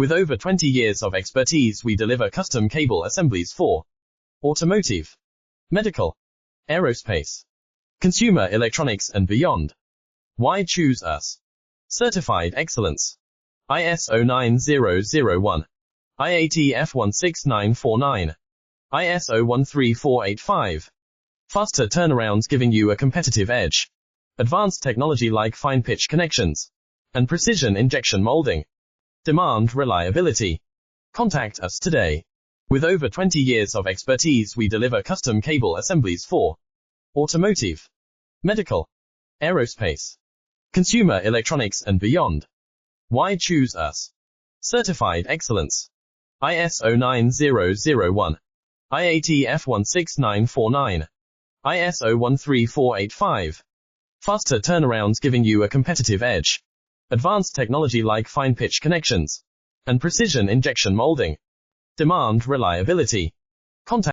With over 20 years of expertise, we deliver custom cable assemblies for automotive, medical, aerospace, consumer electronics and beyond. Why choose us? Certified excellence. ISO 9001, IATF 16949, ISO 13485. Faster turnarounds giving you a competitive edge. Advanced technology like fine pitch connections and precision injection molding. Demand reliability. Contact us today. With over 20 years of expertise, we deliver custom cable assemblies for automotive, medical, aerospace, consumer electronics and beyond. Why choose us? Certified excellence. ISO 9001, IATF 16949, ISO 13485. Faster turnarounds giving you a competitive edge. Advanced technology like fine pitch connections and precision injection molding. Demand reliability. Contact